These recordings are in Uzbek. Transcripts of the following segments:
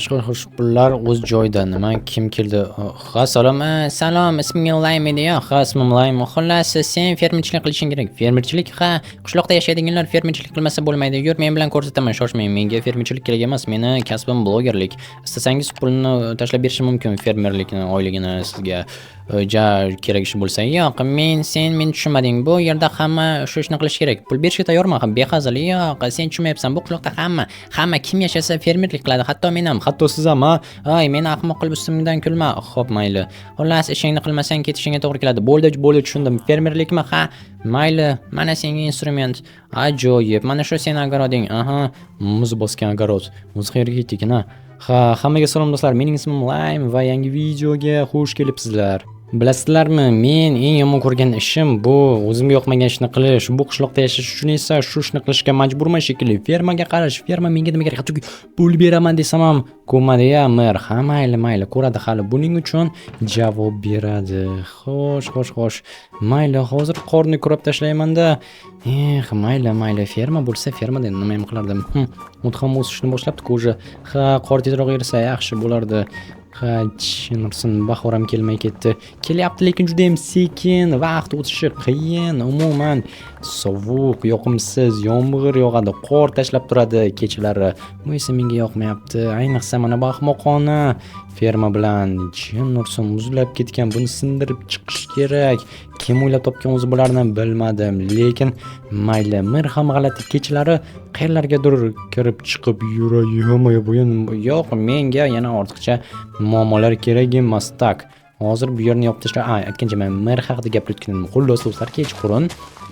Xo'sh, pullar o'z joyida. Nima, kim keldi? Ha, salom. Salom, isming Ulaym edi yo. Ha, ismim Ulaym. Xullas, sen fermerchilik qilishing kerak. Fermerchilik, ha, qishloqda yashaydiganlar fermerchilik qilmasa bo'lmaydi. Yur, men bilan ko'rsataman, shoshmang. Menga fermerchilik kerak emas. Meni kasbim blogerlik. Istasangiz pulni tashlab berishim mumkin fermerlikni oyligini sizga. Kerak ish bo'lsa. Yo'q, men tushunmading. Bu yerda hamma shu ishni qilish kerak. Pul berishga tayyorman, ham behazil. Yo'q, sen tushunmayapsan. Bu qishloqda hamma kim yashasa fermerlik qiladi. Hatto men ham, hatto siz ham. Ay, meni ahmoq qilib ustimdan kulma. Xo'p, mayli. Xullas, ishingni qilmasang ketishingga to'g'ri keladi. Bo'ldi, tushundim. Fermerlikmi? Ha, mayli. Mana senga instrument. Ajoyib. Mana shu sening agaroding. Aha, muz bosgan agorod. Muz qayerga ketdikina? Ha, hammaga salom do'stlar. Mening ismim Ulaym va yangi videoga xush kelibsizlar. Bilasizlarmi, men eng yomon ko'rgan ishim bu o'zimga yoqmagan ishni qilish. Bu qishloqda yashash uchun esa shu ishni qilishga majburman shekilli. Fermaga qarash, ferma menga nima kerak? Hattoki pul beraman desam ham ko'madi-ya, mer. Ha, mayli, ko'radi hali. Buning uchun javob beradi. Xo'sh. Mayli, hozir qorni kurab tashlayman-da. Mayli, ferma bo'lsa fermada nima ham qilardim? Mut ham o'sishni boshlabdi-ku o'zi. Ha, qor tezroq ersa yaxshi bo'lardi. Ha, chinursin, bahoram kelmay ketdi. Kelyapti, lekin juda ham sekin, vaqt o'tishi qiyin. Umuman sovuq, yoqimsiz, yomg'ir yog'adi, qor tashlab turadi kechalari. Bu esa menga yoqmayapti. Ayniqsa mana bu ahmoqona ferma bilan chinursin muzlab ketgan. Buni sindirib chiqish kerak. Kim o'ylab topgan o'zi bularni bilmadim, lekin mayli. Mir ham g'alati kechalari qayerlargadir kirib chiqib yurayapman. Yo'q, menga yana ortiqcha muammolar kerak emas. Tak, hozir bu yerni yopib tashlab, aytgancha men mer haqida gapirayotganim. Xullas do'stlar, kechqurun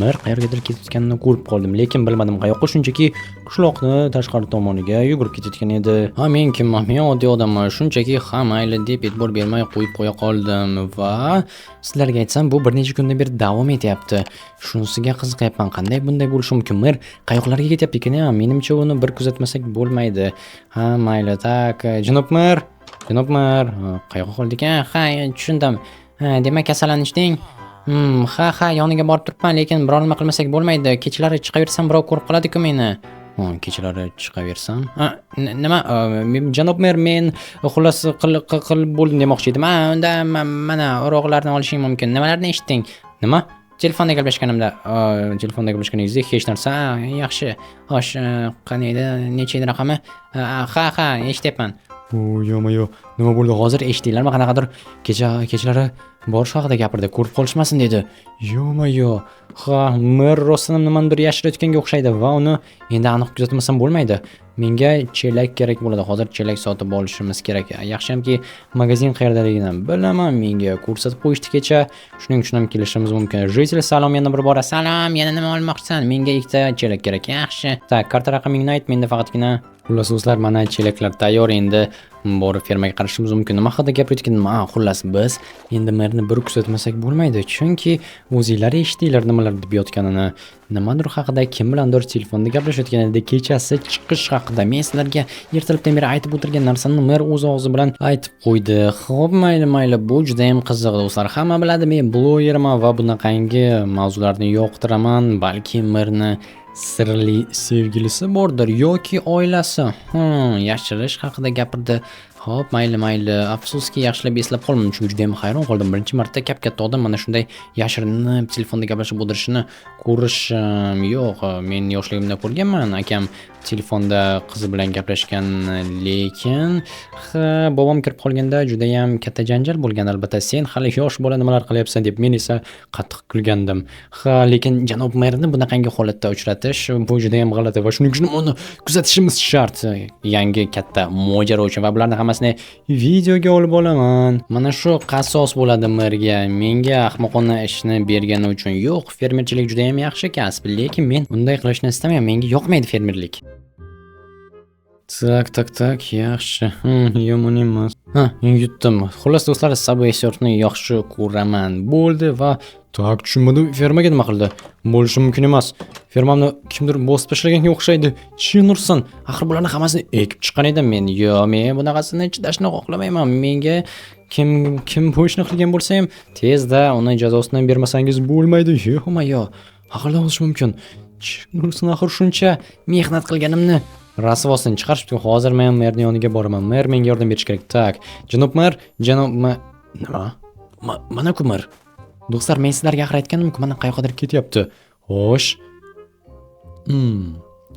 mer qayergadir ketayotganini ko'rib qoldim, lekin bilmadim qayoqqa. Shunchaki qishloqni tashqari tomoniga yugurib ketayotgan edi. Men kimman? Men oddiy odamman. Shunchaki mayli deb e'tibor bermay qo'ya qoldim va sizlarga aytsam, bu bir necha kundan beri davom etyapti. Shunisiga qiziqyapman, qanday bunday bo'lishi mumkin? Mer qayoqlarga ketyapti ekan? Menimcha uni bir kuzatmasak bo'lmaydi. Mayli, tak, janob mer, qayoqqa qoldik? Ha, tushundim. Demak kasallanding. Ha, yoniga borib turibman, lekin biror nima qilmasak bo'lmaydi. Kechalari chiqaversam birov ko'rib qoladi-ku meni. Kechalari chiqaversam? Nima? Janob mer, men xullas qilib bo'ldim demoqchi edim. Unda mana urug'larni olishing mumkin. Nimalarni eshitding? Nima? Telefonda gaplashganingizda hech narsa. Yaxshi. Xo'sh, qani edi? Necha edi raqami? Ha, eshityapman. Yo'q, nima bo'ldi? Hozir eshitdinglarmi? Qanaqadir kechalari borish haqida gapirdi. Ko'rib qolishmasin dedi. Yo'q. Ha, mer rostdan nimadir yashirayotganga o'xshaydi va uni endi aniq kuzatmasam bo'lmaydi. Menga chelak kerak bo'ladi. Hozir chelak sotib olishimiz kerak. Yaxshimki magazin qayerdaligini bilaman. Menga ko'rsatib qo'yishdi kecha. Shuning uchun ham kelishimiz mumkin. Jitel, salom, yana bir bora. Salom, yana nima olmoqchisan? Menga ikkita chelak kerak. Yaxshi. Tak, karta raqamingni ayt, menda faqatgina. Xullas do'stlar, mana chelaklar tayyor. Endi borib fermaga qarashimiz mumkin. Nima haqida gapirayotganim? Xullas biz endi merni bir kuzatmasak bo'lmaydi. Chunki o'zingizlar eshitdinglar nimalar deb yotganini. Nimadir haqida kim bilandir telefonda gaplashayotgan edi. Kechasi chiqish haqida. Men sizlarga ertalabdan beri aytib o'tirgan narsani mer o'z og'zi bilan aytib qo'ydi. Xo'p, mayli. Bu juda ham qiziq do'stlar. Hamma biladi, men blogerman va bunaqangi mavzularni yoqtiraman. Balki merni sirli sevgilisi bordir yoki oilasi. Yashirish haqida gapirdi. Xo'p, mayli. Afsuski yaxshilab eslab qolmadim, chunki juda ham hayron qoldim. Birinchi marta katta odam mana shunday yashirinib telefonda gaplashib o'tirishini ko'rishim. Yo'q, men yoshligimda ko'rganman. Akam telefonda qizi bilan gaplashgan, lekin bobom kirib qolganda juda ham katta janjal bo'lgan. Albatta, sen hali yosh bola nimalar qilyapsan deb men esa qattiq kulgandim. Lekin janob merni bunaqangi holatda uchratish bu juda ham g'alati va shuning uchun uni kuzatishimiz shart. Yangi katta mojaro uchun va bularni hammasini videoga olib olaman. Mana shu qasos bo'ladi merga. Menga ahmoqona ishni bergani uchun. Yo'q, fermerchilik juda ham yaxshi kasb, lekin men bunday qilishni istamayman. Menga yoqmaydi fermerlik. Tak, yaxshi. Yomon emas. Yutdim. Xullas do'stlar, Subway Surfni yaxshi ko'raman. Bo'ldi va tak, tushunmadim. Fermaga nima qildi? Bo'lishi mumkin emas. Fermamni kimdir bosib tashlaganga o'xshaydi. Chinursin. Axir bularni hammasini ekib chiqqan edim men. Men bunaqasini chidashni xohlamayman. Menga kim bu ishni qilgan bo'lsa ham tezda uni jazosini bermasangiz bo'lmaydi. Yo'q. Aqldan olish mumkin. Chinursin, axir shuncha mehnat qilganimni rasvosini chiqarishibdi. Hozir men merning yoniga boraman. Mer menga yordam berish kerak. Tak, janob mer, nima? Mana-ku mer. Do'stlar, men sizlarga axir aytgandim-ku, mana qayoqqadir ketyapti. Xo'sh.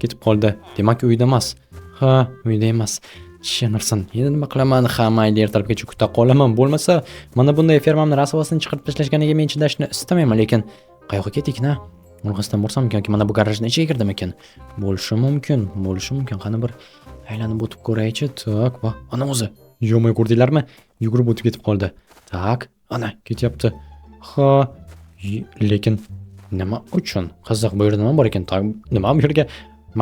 Ketib qoldi. Demak, uyda emas. Ha, uyda emas. Shenirsin. Endi nima qilaman? Ha, mayli, ertalabgacha kuta qolaman. Bo'lmasa, mana bunday fermamni rasvosini chiqarib tashlashganiga men chidashni istamayman, lekin qayoqqa ketdik-na? O'rg'asdan borsam ekan, mana bu garajning ichiga kirdim ekan. Bo'lishi mumkin. Qani bir aylanib o'tib ko'raychi. Tak, va ana o'zi. Yo'may ko'rdinglarmi? Yugurib o'tib ketib qoldi. Tak, ana ketyapti. Ha, lekin nima uchun? Qiziq, bu yerda nima bor ekan? Tak, nima bu yerga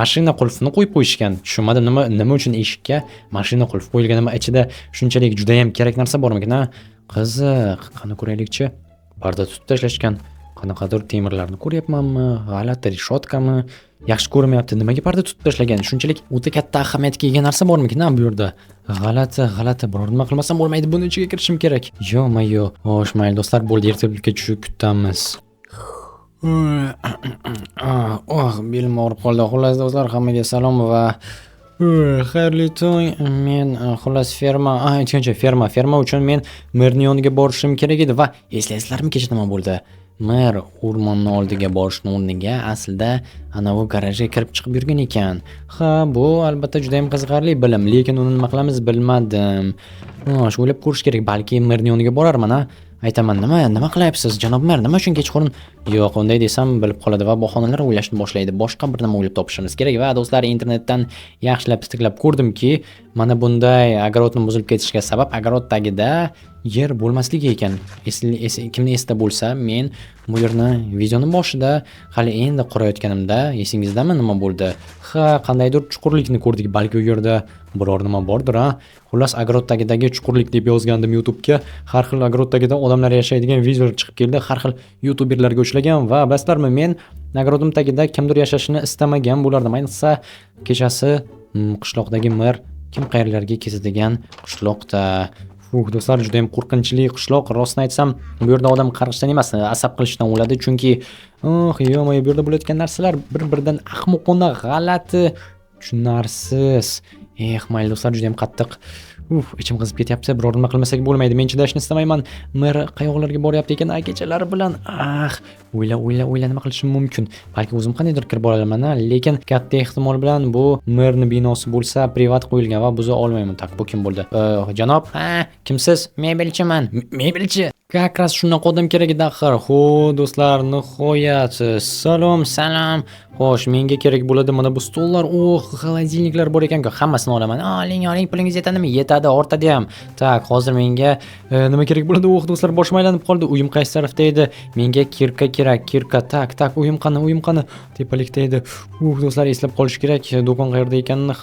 mashina qulfini qo'yib qo'yishgan. Tushunmadim, nima uchun eshikka mashina qulf qo'yilgan? Nima ichida shunchalik juda ham kerak narsa bormikan? Qiziq, qani ko'raylikchi. Parda tutib tashlashgan. Qanaqadir temirlarni ko'ryapmanmi? G'alati reshotkami? Yaxshi ko'rmayapti. Nimaga parda tutib tashlagan? Shunchalik o'ta katta ahamiyatga ega narsa bormikan bu yerda? G'alati. Biror nima qilmasam bo'lmaydi. Buni ichiga kirishim kerak. Yo-mayo. Xo'sh, mayli do'stlar, bo'ldi, ertalabga tushib kutamiz. Belim og'rib qoldi. Xullas do'stlar, hammaga salom va xayrli tong. Men xullas ferma uchun men merning yoniga borishim kerak edi va eslaysizlarmi, kecha nima bo'ldi? Mer o'rmonning oldiga borishning o'rniga aslida ana bu garajga kirib chiqib yurgan ekan. Ha, bu albatta juda ham qiziqarli bilim, lekin uni nima qilamiz bilmadim. Shu o'ylab ko'rish kerak, balki merning yoniga borarman, ha. Aytaman, nima qilyapsiz, janob mer? Nima uchun kechqurun? Yo'q, unday desam bilib qoladi va bahonalar o'ylashni boshlaydi. Boshqa bir nima o'ylab topishimiz kerak va do'stlar, internetdan yaxshilab tiklab ko'rdimki, mana bunday огородni buzilib ketishiga sabab огород tagida yer bo'lmasligi ekan. Kimni esda bo'lsa, men bu yerni videoning boshida hali endi qurayotganimda esingizdami nima bo'ldi? Ha, qandaydir chuqurlikni ko'rdik, balki u yerda biror nima bordir, ha. Xullas, огород tagidagi chuqurlik deb yozgandim YouTube'ga. Har xil огород tagida odamlar yashaydigan videolar chiqib keldi. Har xil YouTuberlarga uchlagan va bilasizlarmi, men огородым tagida kimdir yashashini istamagan bo'lardim. Ayniqsa, kechasi qishloqdagi mer kim qayerlarga ketadigan qishloqda. Do'stlar, juda ham qo'rqinchli qishloq. Rostini aytsam, bu yerda odam qarg'ishdan emas, asab qilishdan o'ladi, chunki yo'q, bu yerda bo'layotgan narsalar bir-biridan ahmoqona, g'alati, tushunarsiz. Mayli do'stlar, juda ham qattiq. Ichim qizib ketyapti. Biror nima qilmasak bo'lmaydi. Men chidashni istamayman. Mer qayoqlarga boryapti ekan kechalari bilan? O'yla nima qilishim mumkin? Balki o'zim qandaydir kirib boraman, lekin katta ehtimol bilan bu merning binosi bo'lsa, privat qo'yilgan va buza olmayman. Tak, bu kim bo'ldi? Janob, kimsiz? Mebelchiman. Mebelchi. Как раз shunaqa odam kerak edi axir. Do'stlar, nihoyat. Salom. Xo'sh, menga kerak bo'ladi mana bu stollar, xolodilniklar bor ekan-ku, hammasini olaman. Oling, pulingiz yetadimi? Yetadi, ortadi ham. Tak, hozir menga nima kerak bo'ladi? Do'stlar, boshim aylanib qoldi. Uyim qaysi tarafda edi? Menga kirka kerak. Tak, uyim qani? Tepalikda edi. Do'stlar, eslab qolish kerak. Do'kon qayerda ekanini.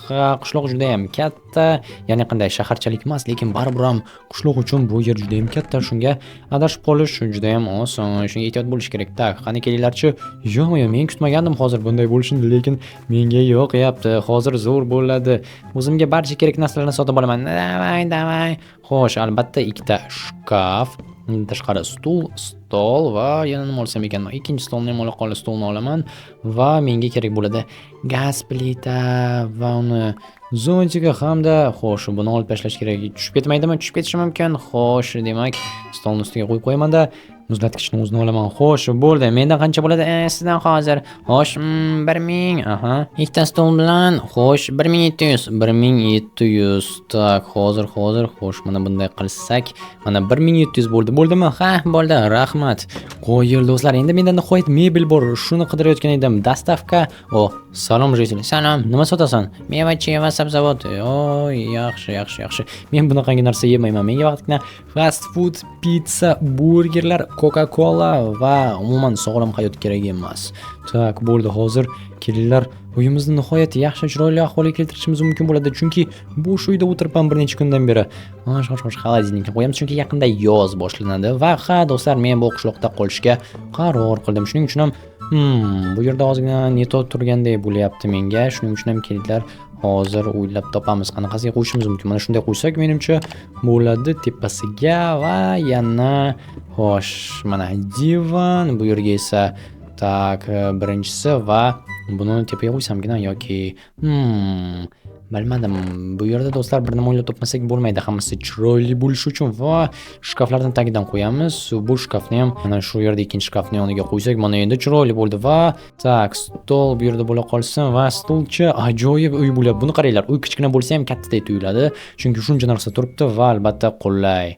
Qishloq juda ham katta. Ya'ni qanday shaharchalik emas, lekin baribir ham qishloq uchun bu yer juda ham katta. Shunga adashib qolish juda ham oson. Shunga ehtiyot bo'lish kerak. Tak, qani kelinglarchi. Yo'q, men kutmagandim hozir bunday bo'lishini, lekin menga yo'qyapti. Hozir zo'r bo'ladi. O'zimga barcha kerak narsalarni sotib olaman. Davay. Xo'sh, albatta ikkita shkaf, tashqari stol va yana nima olsam ekan? Ikkinchi stolni ham ola qoldi, stolni olaman va menga kerak bo'ladi gaz plita va uni zontiga hamda xo'sh, buni olib tashlash kerak. Tushib ketmaydimi? Tushib ketishi mumkin. Xo'sh, demak, stolni ustiga qo'yib qo'yaman-da. Muzlatgichni o'zini olaman. Xo'sh, bo'ldi. Mendan qancha bo'ladi? Sizdan hozir. Xo'sh, 1000. Ikkita stol bilan, xo'sh, 1700. 1700. Tak, hozir. Xo'sh, mana bunday qilsak, mana 1700 bo'ldi. Bo'ldimi? Ha, bo'ldi. Rahmat. Qo'yil do'stlar. Endi menda nihoyat mebel bor. Shuni qidirayotgan edim. Dastavka. Salom jeytili. Salom. Nima sotasan? Meva-chi va sabzavot. Yaxshi. Men bunaqangi narsa yemayman. Menga vaqtgina fast food, pizza, burgerlar, Coca-Cola va umuman sog'lom hayot kerak emas. Tak, bo'ldi. Hozir kelinglar, uyimizni nihoyat yaxshi, chiroyli ahvolga keltirishimiz mumkin bo'ladi, chunki bo'sh uyda o'tiribman bir necha kundan beri. Xolodilnikni qo'yamiz, chunki yaqinda yoz boshlanadi va do'stlar, men bu qishloqda qolishga qaror qildim. Shuning uchun ham bu yerda ozgina neto turgandek bo'lyapti menga. Shuning uchun ham kelinglar, hozir o'ylab topamiz qanaqasiga qo'yishimiz mumkin. Mana shunday qo'ysak, menimcha bo'ladi. Tepasiga va yana xo'sh, mana divan, bu yerga esa tak, birinchisi va Buni tepaga qo'ysamgina yoki bilmadim. Bu yerda do'stlar bir nima o'ylab topmasak bo'lmaydi. Hammasi chiroyli bo'lishi uchun va shkaflardan tagidan qo'yamiz. Bu shkafni ham mana shu yerda ikkinchi shkafni yoniga qo'ysak, mana endi chiroyli bo'ldi va tak, stol bu yerda bo'la qolsin va stolcha ajoyib uy bo'lyapti. Buni qaranglar, uy kichkina bo'lsa ham kattadek tuyuladi, chunki shuncha narsa turibdi va albatta qulay.